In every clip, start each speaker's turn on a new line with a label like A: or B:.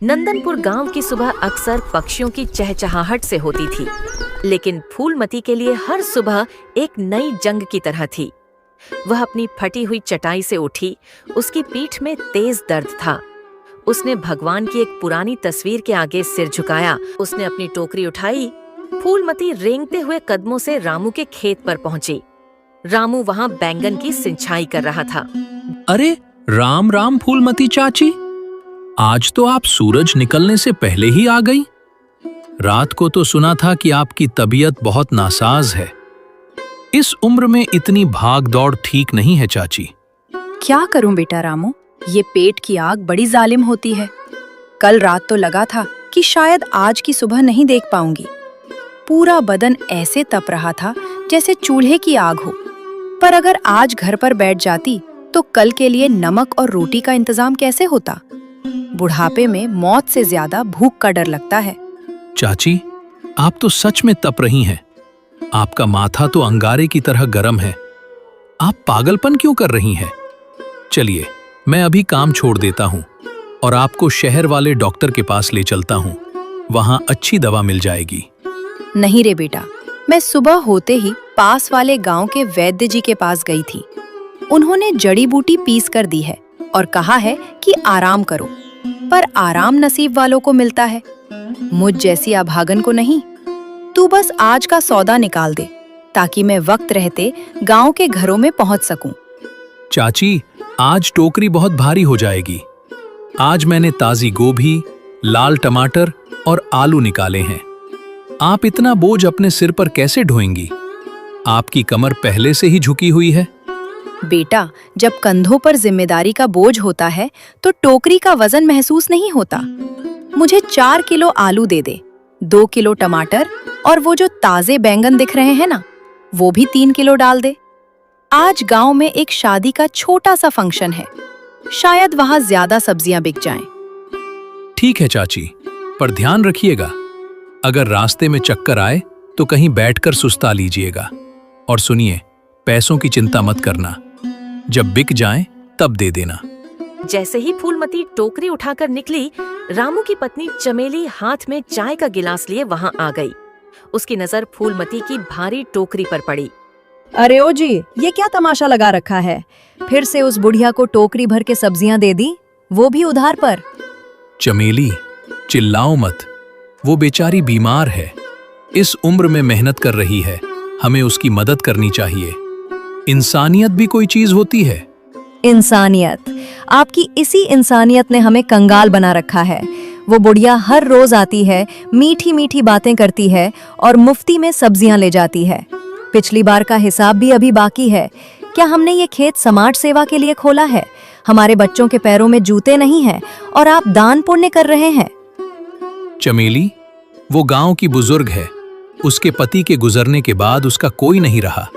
A: नंदनपुर गांव की सुबह अक्सर पक्षियों की चहचहाहट से होती थी, लेकिन फूलमती के लिए हर सुबह एक नई जंग की तरह थी। वह अपनी फटी हुई चटाई से उठी, उसकी पीठ में तेज दर्द था। उसने भगवान की एक पुरानी तस्वीर के आगे सिर झुकाया। उसने अपनी टोकरी उठाई। फूलमती रेंगते हुए कदमों से रामू के खेत पर पहुंची। रामू वहां बैंगन की सिंचाई कर रहा था।
B: अरे राम राम फूलमती चाची, आज तो आप सूरज निकलने से पहले ही आ गई। रात को तो सुना था कि आपकी तबीयत बहुत नासाज है। इस उम्र में इतनी भाग दौड़ ठीक नहीं है चाची।
C: क्या करूं बेटा रामू, ये पेट की आग बड़ी जालिम होती है। कल रात तो लगा था कि शायद आज की सुबह नहीं देख पाऊंगी। पूरा बदन ऐसे तप रहा था जैसे चूल्हे की आग हो। पर अगर आज घर पर बैठ जाती तो कल के लिए नमक और रोटी का इंतजाम कैसे होता। बुढ़ापे में मौत से ज्यादा भूख का डर लगता है।
B: चाची, आप तो सच में तप रही हैं। आपका माथा तो अंगारे की तरह गर्म है। आप पागलपन क्यों कर रही हैं? चलिए, मैं अभी काम छोड़ देता हूँ और आपको शहर वाले डॉक्टर के पास ले चलता हूँ। वहाँ अच्छी दवा मिल जाएगी।
C: नहीं रे बेटा, मैं सुबह होते ही पास वाले गांव के वैद्य जी के पास गई थी। उन्होंने जड़ी बूटी पीस कर दी है और कहा है कि आराम करो, पर आराम नसीब वालों को मिलता है, मुझ जैसी अभागन को नहीं। तू बस आज का सौदा निकाल दे ताकि मैं वक्त रहते गांव के घरों में पहुंच सकूं।
B: चाची, आज टोकरी बहुत भारी हो जाएगी। आज मैंने ताजी गोभी, लाल टमाटर और आलू निकाले हैं। आप इतना बोझ अपने सिर पर कैसे ढोएंगी? आपकी कमर पहले से ही झुकी हुई है।
C: बेटा, जब कंधों पर जिम्मेदारी का बोझ होता है तो टोकरी का वजन महसूस नहीं होता। मुझे 4 किलो आलू दे दे, 2 किलो टमाटर और वो जो ताजे बैंगन दिख रहे हैं ना, वो भी 3 किलो डाल दे। आज गांव में एक शादी का छोटा सा फंक्शन है, शायद वहां ज्यादा सब्जियां बिक जाएं।
B: ठीक है चाची, पर ध्यान रखिएगा, अगर रास्ते में चक्कर आए तो कहीं बैठकर सुस्ता लीजिएगा। और सुनिए, पैसों की चिंता मत करना, जब बिक जाएं तब दे देना।
A: जैसे ही फूलमती टोकरी उठाकर निकली, रामू की पत्नी चमेली हाथ में चाय का गिलास लिए वहां आ गई। उसकी नजर फूलमती की भारी टोकरी पर पड़ी।
D: अरे ओ जी, ये क्या तमाशा लगा रखा है? फिर से उस बुढ़िया को टोकरी भर के सब्जियां दे दी, वो भी उधार पर।
B: चमेली, चिल्लाओ मत, वो बेचारी बीमार है। इस उम्र में मेहनत कर रही है, हमें उसकी मदद करनी चाहिए। इंसानियत भी कोई चीज होती है।
D: इंसानियत? आपकी इसी इंसानियत ने हमें कंगाल बना रखा है। वो बुढ़िया हर रोज आती है, मीठी मीठी बातें करती है और मुफ्ती में सब्जियां ले जाती है। पिछली बार का हिसाब भी अभी बाकी है। क्या हमने ये खेत समाज सेवा के लिए खोला है? हमारे बच्चों के पैरों में जूते नहीं हैं और आप दान पुण्य कर रहे हैं।
B: चमेली, वो गांव की बुजुर्ग है। उसके पति के गुजरने के बाद उसका कोई नहीं रहा।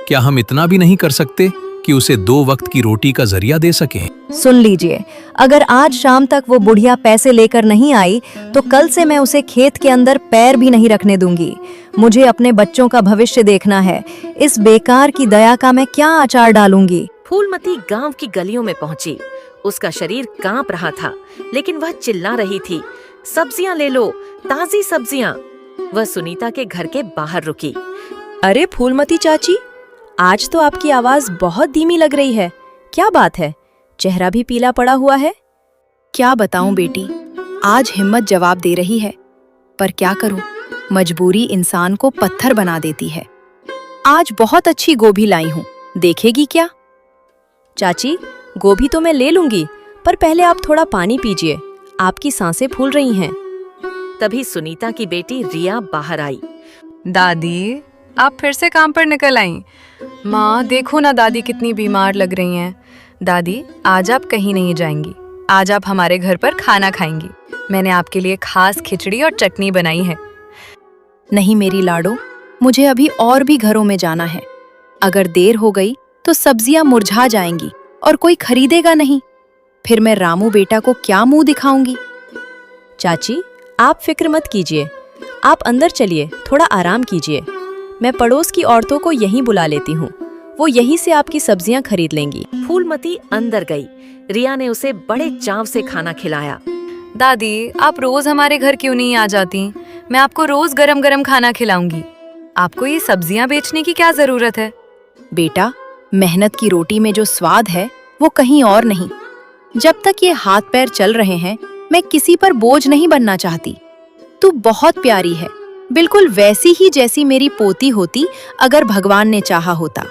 B: क्या हम इतना भी नहीं कर सकते कि उसे 2 वक्त की रोटी का जरिया दे सकें?
D: सुन लीजिए, अगर आज शाम तक वो बुढ़िया पैसे लेकर नहीं आई तो कल से मैं उसे खेत के अंदर पैर भी नहीं रखने दूंगी। मुझे अपने बच्चों का भविष्य देखना है। इस बेकार की दया का मैं क्या अचार डालूंगी।
A: फूलमती गांव की गलियों में पहुंची। उसका शरीर कांप रहा था, लेकिन वह चिल्ला रही थी, सब्जियां ले लो, ताजी सब्जियां। वह सुनीता के घर के बाहर रुकी।
D: अरे फूलमती चाची, आज तो आपकी आवाज बहुत धीमी लग रही है। क्या बात है? चेहरा भी पीला पड़ा हुआ है।
C: क्या बताऊं बेटी, आज हिम्मत जवाब दे रही है, पर क्या करूं, मजबूरी इंसान को पत्थर बना देती है। आज बहुत अच्छी गोभी लाई हूं, देखेगी क्या?
D: चाची, गोभी तो मैं ले लूंगी, पर पहले आप थोड़ा पानी पीजिए, आपकी सांसें फूल रही हैं।
A: तभी सुनीता की बेटी रिया बाहर आई।
E: दादी, आप फिर से काम पर निकल आईं। माँ, देखो ना दादी कितनी बीमार लग रही हैं। दादी, आज आप कहीं नहीं जाएंगी, आज आप हमारे घर पर खाना खाएंगी। मैंने आपके लिए खास खिचड़ी और चटनी बनाई है।
C: नहीं मेरी लाडो, मुझे अभी और भी घरों में जाना है। अगर देर हो गई तो सब्जियां मुरझा जाएंगी और कोई खरीदेगा नहीं। फिर मैं रामू बेटा को क्या मुंह दिखाऊंगी?
D: चाची, आप फिक्र मत कीजिए, आप अंदर चलिए, थोड़ा आराम कीजिए। मैं पड़ोस की औरतों को यहीं बुला लेती हूँ, वो यहीं से आपकी सब्जियां खरीद लेंगी।
A: फूलमती अंदर गई। रिया ने उसे बड़े चाव से खाना खिलाया।
E: दादी, आप रोज हमारे घर क्यों नहीं आ जाती? मैं आपको रोज गरम गरम खाना खिलाऊंगी। आपको ये सब्जियां बेचने की क्या जरूरत है?
C: बेटा, मेहनत की रोटी में जो स्वाद है वो कहीं और नहीं। जब तक ये हाथ पैर चल रहे हैं, मैं किसी पर बोझ नहीं बनना चाहती। तू बहुत प्यारी है, बिल्कुल वैसी ही जैसी मेरी पोती होती अगर भगवान ने चाहा होता।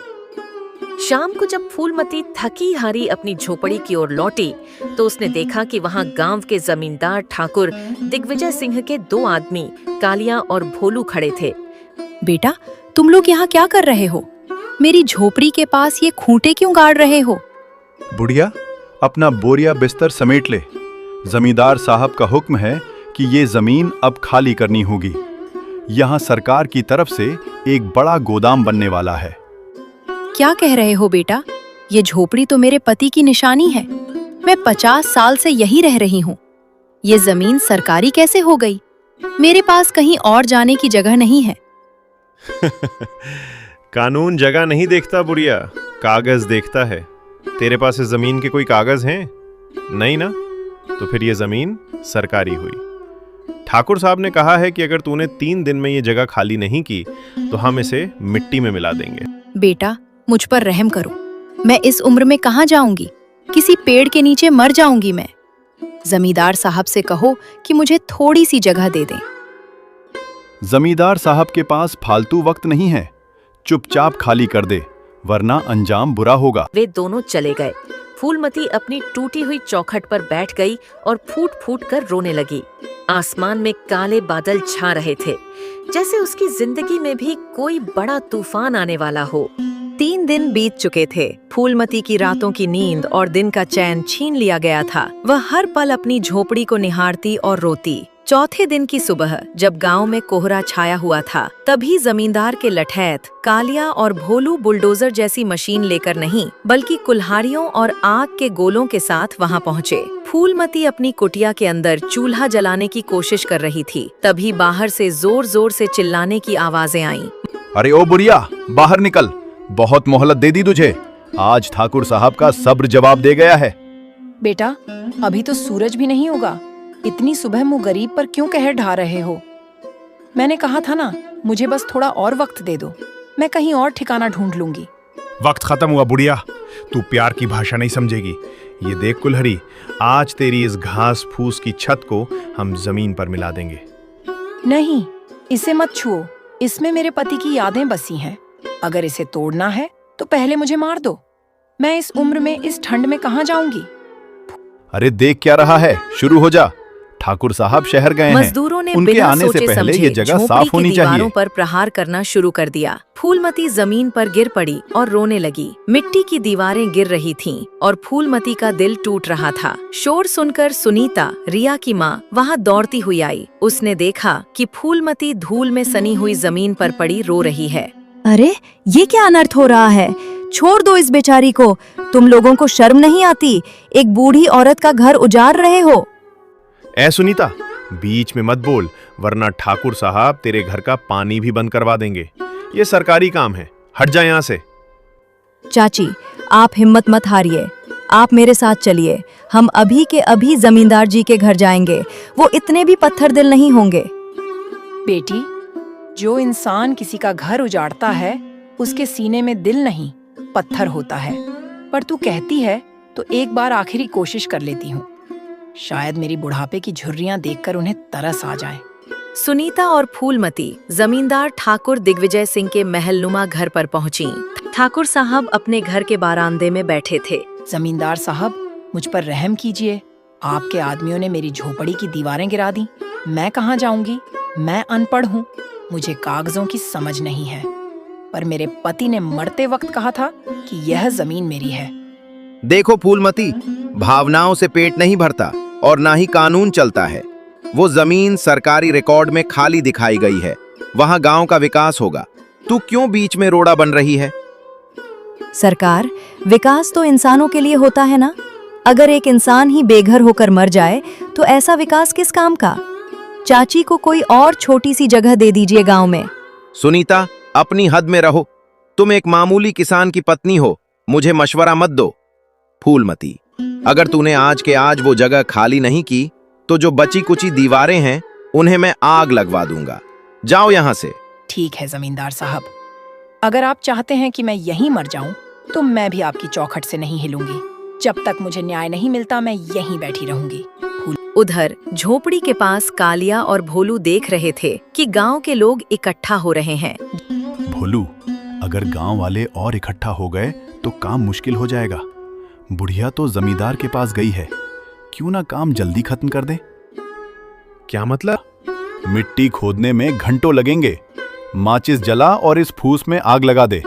A: शाम को जब फूलमती थकी हारी अपनी झोपड़ी की ओर लौटी तो उसने देखा कि वहां गांव के जमींदार ठाकुर दिग्विजय सिंह के 2 आदमी कालिया और भोलू खड़े थे।
C: बेटा, तुम लोग यहाँ क्या कर रहे हो? मेरी झोपड़ी के पास ये खूंटे क्यों गाड़ रहे हो?
F: बुढ़िया, अपना बोरिया बिस्तर समेट ले। जमींदार साहब का हुक्म है कि ये जमीन अब खाली करनी होगी। यहाँ सरकार की तरफ से एक बड़ा गोदाम बनने वाला है।
C: क्या कह रहे हो बेटा? ये झोपड़ी तो मेरे पति की निशानी है। मैं 50 साल से यही रह रही हूँ। ये जमीन सरकारी कैसे हो गई? मेरे पास कहीं और जाने की जगह नहीं है।
G: कानून जगह नहीं देखता बुढ़िया, कागज देखता है। तेरे पास इस जमीन के कोई कागज हैं? नहीं ना? तो फिर ये जमीन सरकारी हुई। ठाकुर साहब ने कहा है कि अगर तूने 3 दिन में ये जगह खाली नहीं की तो हम इसे मिट्टी में मिला देंगे।
C: बेटा, मुझ पर रहम करो। मैं इस उम्र में कहाँ जाऊंगी? किसी पेड़ के नीचे मर जाऊंगी मैं। जमींदार साहब से कहो कि मुझे थोड़ी सी जगह दे दें।
F: जमींदार साहब के पास फालतू वक्त नहीं है। चुपचाप खाली कर दे, वरना अंजाम बुरा होगा।
A: वे दोनों चले गए। फूलमती अपनी टूटी हुई चौखट पर बैठ गई और फूट फूट कर रोने लगी। आसमान में काले बादल छा रहे थे, जैसे उसकी जिंदगी में भी कोई बड़ा तूफान आने वाला हो।
D: 3 दिन बीत चुके थे। फूलमती की रातों की नींद और दिन का चैन छीन लिया गया था। वह हर पल अपनी झोपड़ी को निहारती और रोती। चौथे दिन की सुबह जब गांव में कोहरा छाया हुआ था, तभी जमींदार के लठैत कालिया और भोलू बुलडोजर जैसी मशीन लेकर नहीं, बल्कि कुल्हाड़ियों और आग के गोलों के साथ वहां पहुंचे। फूलमती अपनी कुटिया के अंदर चूल्हा जलाने की कोशिश कर रही थी। तभी बाहर से जोर जोर से चिल्लाने की आवाजें आईं।
F: अरे ओ बुढ़िया, बाहर निकल। बहुत मोहलत दे दी तुझे। आज ठाकुर साहब का सब्र जवाब दे गया है।
C: बेटा, अभी तो सूरज भी नहीं होगा। इतनी सुबह मुँह गरीब पर क्यों कहर ढा रहे हो? मैंने कहा था ना, मुझे बस थोड़ा और वक्त दे दो। मैं कहीं और ठिकाना ढूंढ लूंगी।
G: वक्त खत्म हुआ बुढ़िया, तू प्यार की भाषा नहीं समझेगी। ये देख कुल्हड़ी, आज तेरी इस घास फूस की छत को हम जमीन पर मिला देंगे।
C: नहीं, इसे मत छुओ। इसमें मेरे पति की यादें बसी हैं। अगर इसे तोड़ना है तो पहले मुझे मार दो। मैं इस उम्र में इस ठंड में कहाँ जाऊंगी?
F: अरे देख क्या रहा है, शुरू हो जा। ठाकुर साहब शहर गए हैं।
A: मजदूरों ने
F: उनके
A: बिना
F: आने से
A: सोचे
F: पहले
A: समझे
F: ये जगह
A: झोपड़ी
F: साफ
A: की
F: होनी
A: दीवारों
F: चाहिए।
A: पर प्रहार करना शुरू कर दिया। फूलमती जमीन पर गिर पड़ी और रोने लगी। मिट्टी की दीवारें गिर रही थीं और फूलमती का दिल टूट रहा था। शोर सुनकर सुनीता, रिया की माँ, वहाँ दौड़ती हुई आई। उसने देखा कि फूलमती धूल में सनी हुई जमीन पर पड़ी रो रही है।
D: अरे, ये क्या अनर्थ हो रहा है? छोड़ दो इस बेचारी को। तुम लोगों को शर्म नहीं आती? एक बूढ़ी औरत का घर उजाड़ रहे हो।
G: ऐ सुनीता, बीच में मत बोल, वरना ठाकुर साहब तेरे घर का पानी भी बंद करवा देंगे। ये सरकारी काम है, हट जा यहाँ से।
D: चाची, आप हिम्मत मत हारिए। आप मेरे साथ चलिए। हम अभी के अभी जमींदार जी के घर जाएंगे। वो इतने भी पत्थर दिल नहीं होंगे।
C: बेटी, जो इंसान किसी का घर उजाड़ता है, उसके सीने में दिल नहीं, पत्थर होता है। पर तू कहती है तो एक बार आखिरी कोशिश कर लेती हूँ। शायद मेरी बुढ़ापे की झुर्रियां देखकर उन्हें तरस आ जाए।
A: सुनीता और फूलमती जमींदार ठाकुर दिग्विजय सिंह के महलनुमा घर पर पहुंची। ठाकुर साहब अपने घर के बारांदे में बैठे थे।
C: जमींदार साहब, मुझ पर रहम कीजिए। आपके आदमियों ने मेरी झोपड़ी की दीवारें गिरा दी। मैं कहाँ जाऊंगी? मैं अनपढ़ हूँ, मुझे कागजों की समझ नहीं है। पर मेरे पति ने मरते वक्त कहा था कि यह जमीन मेरी है।
H: देखो फूलमती, भावनाओं से पेट नहीं भरता और ना ही कानून चलता है। वो जमीन सरकारी रिकॉर्ड में खाली दिखाई गई है। वहां गांव का विकास होगा। तू क्यों बीच में रोड़ा बन रही है?
D: सरकार, विकास तो इंसानों के लिए होता है ना? अगर एक इंसान ही बेघर होकर मर जाए तो ऐसा विकास किस काम का? चाची को कोई और छोटी सी जगह दे दीजिए गांव में।
H: सुनीता, अपनी हद में रहो। तुम एक मामूली किसान की पत्नी हो, मुझे मशवरा मत दो। फूलमती, अगर तूने आज के आज वो जगह खाली नहीं की तो जो बची कुची दीवारें हैं उन्हें मैं आग लगवा दूंगा। जाओ यहां से।
C: ठीक है जमींदार साहब, अगर आप चाहते हैं कि मैं यहीं मर जाऊं तो मैं भी आपकी चौखट से नहीं हिलूंगी। जब तक मुझे न्याय नहीं मिलता मैं यहीं बैठी रहूंगी।
A: उधर झोपड़ी के पास कालिया और भोलू देख रहे थे कि गांव के लोग इकट्ठा हो रहे हैं।
F: भोलू, अगर गांव वाले और इकट्ठा हो गए तो काम मुश्किल हो जाएगा। बुढ़िया तो जमींदार के पास गई है, क्यों ना काम जल्दी खत्म कर दे।
G: क्या मतलब?
F: मिट्टी खोदने में घंटों लगेंगे। माचिस जला और इस फूस में आग लगा दे।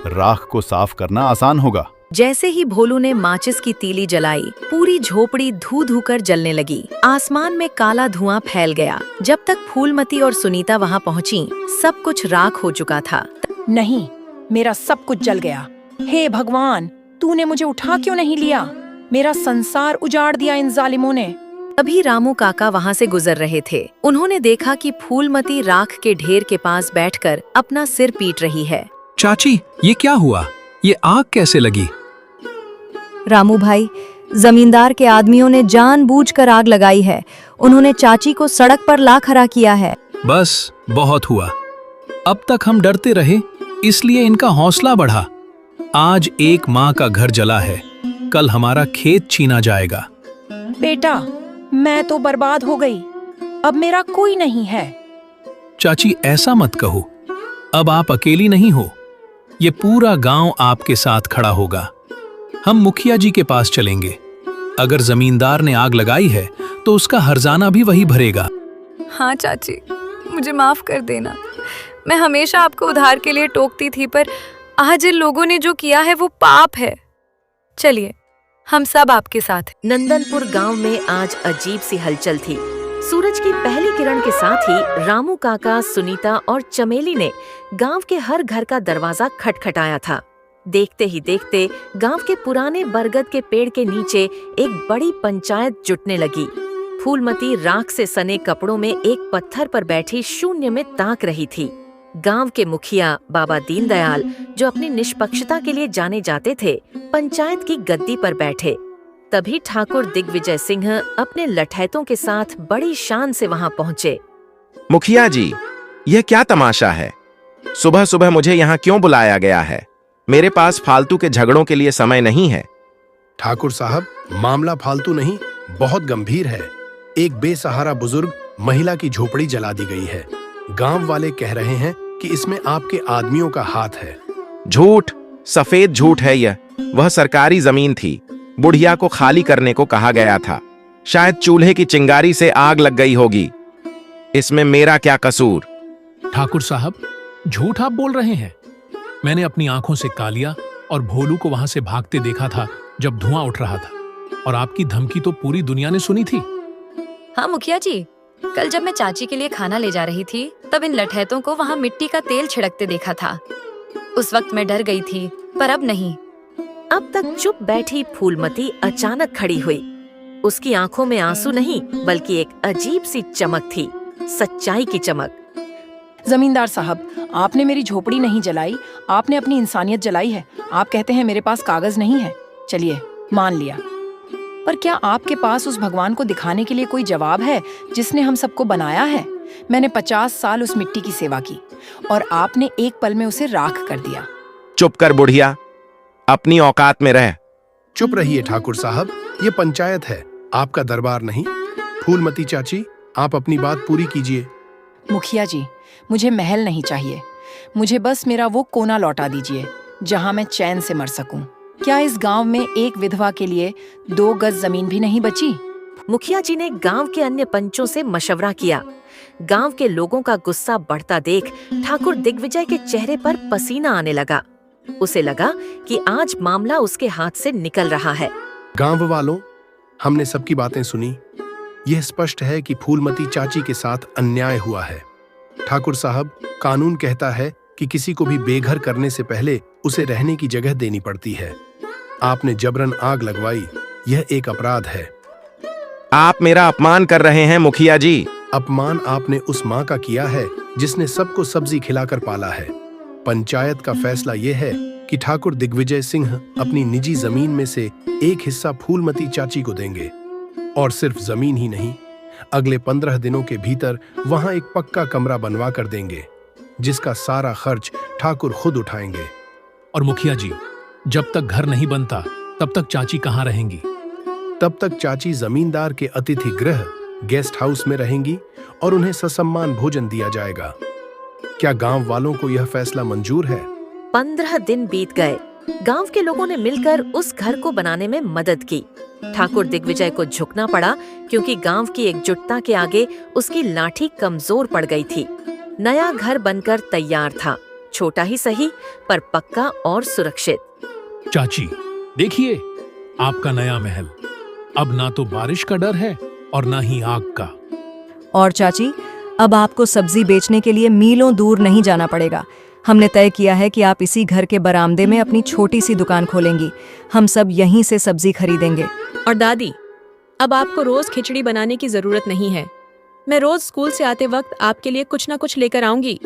F: राख को साफ करना आसान होगा।
A: जैसे ही भोलू ने माचिस की तीली जलाई, पूरी झोपड़ी धू धू कर जलने लगी। आसमान में काला धुआं फैल गया। जब तक फूलमती और सुनीता वहां पहुंची, सब कुछ राख हो चुका था।
C: नहीं, मेरा सब कुछ जल गया। हे भगवान, तूने मुझे उठा क्यों नहीं लिया? मेरा संसार उजाड़ दिया इन जालिमों ने।
A: अभी रामू काका वहां से गुजर रहे थे। उन्होंने देखा कि फूलमती राख के ढेर के पास बैठकर अपना सिर पीट रही है।
B: चाची, ये क्या हुआ? ये आग कैसे लगी?
D: रामू भाई, जमींदार के आदमियों ने जानबूझकर आग लगाई है। उन्होंने चाची को सड़क पर ला खड़ा किया है।
B: बस बहुत हुआ। अब तक हम डरते रहे, इसलिए इनका हौसला बढ़ा। आज एक माँ का घर जला है, कल हमारा खेत छीना जाएगा।
C: बेटा, मैं तो बर्बाद हो गई। अब मेरा कोई नहीं है।
B: चाची, ऐसा मत कहो। अब आप अकेली नहीं हो। ये पूरा गांव आपके साथ खड़ा होगा। हम मुखिया जी के पास चलेंगे। अगर जमींदार ने आग लगाई है तो उसका हर्जाना भी वही भरेगा।
E: हाँ चाची, मुझे माफ कर देना। मैं हमेशा आपको उधार के लिए टोकती थी, पर आज इन लोगों ने जो किया है वो पाप है। चलिए, हम सब आपके साथ हैं।
A: नंदनपुर गांव में आज अजीब सी हलचल थी। सूरज की पहली किरण के साथ ही रामू काका, सुनीता और चमेली ने गांव के हर घर का दरवाजा खटखटाया था। देखते ही देखते गांव के पुराने बरगद के पेड़ के नीचे एक बड़ी पंचायत जुटने लगी। फूलमती राख से सने कपड़ों में एक पत्थर पर बैठी शून्य में ताक रही थी। गांव के मुखिया बाबा दीनदयाल, जो अपनी निष्पक्षता के लिए जाने जाते थे, पंचायत की गद्दी पर बैठे। तभी ठाकुर दिग्विजय सिंह अपने लठैतों के साथ बड़ी शान से वहां पहुंचे।
H: मुखिया जी, यह क्या तमाशा है? सुबह सुबह मुझे यहाँ क्यों बुलाया गया है? मेरे पास फालतू के झगड़ों के लिए समय नहीं है।
I: ठाकुर साहब, मामला फालतू नहीं, बहुत गंभीर है। एक बेसहारा बुजुर्ग महिला की झोपड़ी जला दी गई है। गांव वाले कह रहे हैं कि इसमें आपके आदमियों का हाथ है।
H: झूठ, सफेद झूठ है यह। वह सरकारी जमीन थी। बुढ़िया को खाली करने को कहा गया था। शायद चूल्हे की चिंगारी से आग लग गई होगी। इसमें मेरा क्या कसूर?
B: ठाकुर साहब, झूठ आप बोल रहे हैं। मैंने अपनी आंखों से कालिया और भोलू को वहां से भागते देखा था जब धुआं उठ रहा था, और आपकी धमकी तो पूरी दुनिया ने सुनी थी।
J: हाँ मुखिया जी, कल जब मैं चाची के लिए खाना ले जा रही थी, तब इन लठैतों को वहाँ मिट्टी का तेल छिड़कते देखा था। उस वक्त मैं डर गई थी, पर अब नहीं।
A: अब तक चुप बैठी फूलमती अचानक खड़ी हुई। उसकी आंखों में आंसू नहीं, बल्कि एक अजीब सी चमक थी, सच्चाई की चमक।
C: जमींदार साहब, आपने मेरी झोपड़ी नहीं जलाई, आपने अपनी इंसानियत जलाई है। आप कहते हैं मेरे पास कागज नहीं है। चलिए, मान लिया। पर क्या आपके पास उस भगवान को दिखाने के लिए कोई जवाब है जिसने हम सबको बनाया है? मैंने 50 साल उस मिट्टी की सेवा की और आपने एक पल में उसे राख कर दिया।
H: चुप कर बुढ़िया, अपनी औकात में रह।
I: चुप रहिए ठाकुर साहब, ये पंचायत है, आपका दरबार नहीं। फूलमती चाची, आप अपनी बात पूरी कीजिए।
C: मुखिया जी, मुझे महल नहीं चाहिए। मुझे बस मेरा वो कोना लौटा दीजिए जहां मैं चैन से मर सकूं। क्या इस गांव में एक विधवा के लिए 2 गज जमीन भी नहीं बची?
A: मुखिया जी ने गांव के अन्य पंचों से मशवरा किया। गांव के लोगों का गुस्सा बढ़ता देख ठाकुर दिग्विजय के चेहरे पर पसीना आने लगा। उसे लगा कि आज मामला उसके हाथ से निकल रहा है।
I: गांव वालों, हमने सबकी बातें सुनी। यह स्पष्ट है कि फूलमती चाची के साथ अन्याय हुआ है। ठाकुर साहब, कानून कहता है कि किसी को भी बेघर करने से पहले उसे रहने की जगह देनी पड़ती है। आपने जबरन आग लगवाई, यह एक अपराध है।
H: आप मेरा अपमान कर रहे हैं मुखिया जी।
I: अपमान आपने उस माँ का किया है जिसने सबको सब्जी खिलाकर पाला है। पंचायत का फैसला यह है कि ठाकुर दिग्विजय सिंह अपनी निजी जमीन में से एक हिस्सा फूलमती चाची को देंगे। और सिर्फ जमीन ही नहीं, अगले 15 दिनों के भीतर वहां एक पक्का कमरा बनवा कर देंगे, जिसका सारा खर्च ठाकुर खुद उठाएंगे।
B: और मुखिया जी, जब तक घर नहीं बनता तब तक चाची कहाँ रहेंगी?
I: तब तक चाची जमींदार के अतिथि गृह गेस्ट हाउस में रहेंगी और उन्हें ससम्मान भोजन दिया जाएगा। क्या गांव वालों को यह फैसला मंजूर है?
A: 15 दिन बीत गए। गांव के लोगों ने मिलकर उस घर को बनाने में मदद की। ठाकुर दिग्विजय को झुकना पड़ा क्योंकि गांव की एकजुटता के आगे उसकी लाठी कमजोर पड़ गई थी। नया घर बनकर तैयार था, छोटा ही सही पर पक्का और सुरक्षित।
B: चाची, देखिए आपका नया महल। अब ना तो बारिश का डर है और ना ही आग का।
D: और चाची, अब आपको सब्जी बेचने के लिए मीलों दूर नहीं जाना पड़ेगा। हमने तय किया है कि आप इसी घर के बरामदे में अपनी छोटी सी दुकान खोलेंगी। हम सब यहीं से सब्जी खरीदेंगे।
K: और दादी, अब आपको रोज खिचड़ी बनाने की जरूरत नहीं है। मैं रोज स्कूल से आते वक्त आपके लिए कुछ ना कुछ लेकर आऊंगी।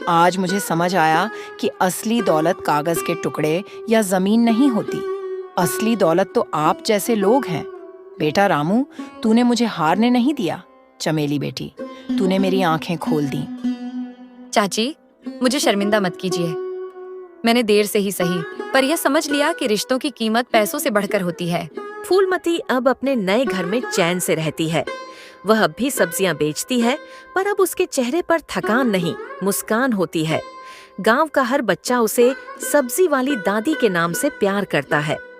C: आज मुझे समझ आया कि असली दौलत कागज के टुकड़े या जमीन नहीं होती। असली दौलत तो आप जैसे लोग हैं। बेटा रामू, तूने मुझे हारने नहीं दिया। चमेली बेटी, तूने मेरी आंखें खोल दी।
J: चाची, मुझे शर्मिंदा मत कीजिए। मैंने देर से ही सही पर यह समझ लिया कि रिश्तों की कीमत पैसों से बढ़कर होती है।
A: फूलमती अब अपने नए घर में चैन से रहती है। वह अब भी सब्जियां बेचती है, पर अब उसके चेहरे पर थकान नहीं, मुस्कान होती है। गांव का हर बच्चा उसे सब्जी वाली दादी के नाम से प्यार करता है।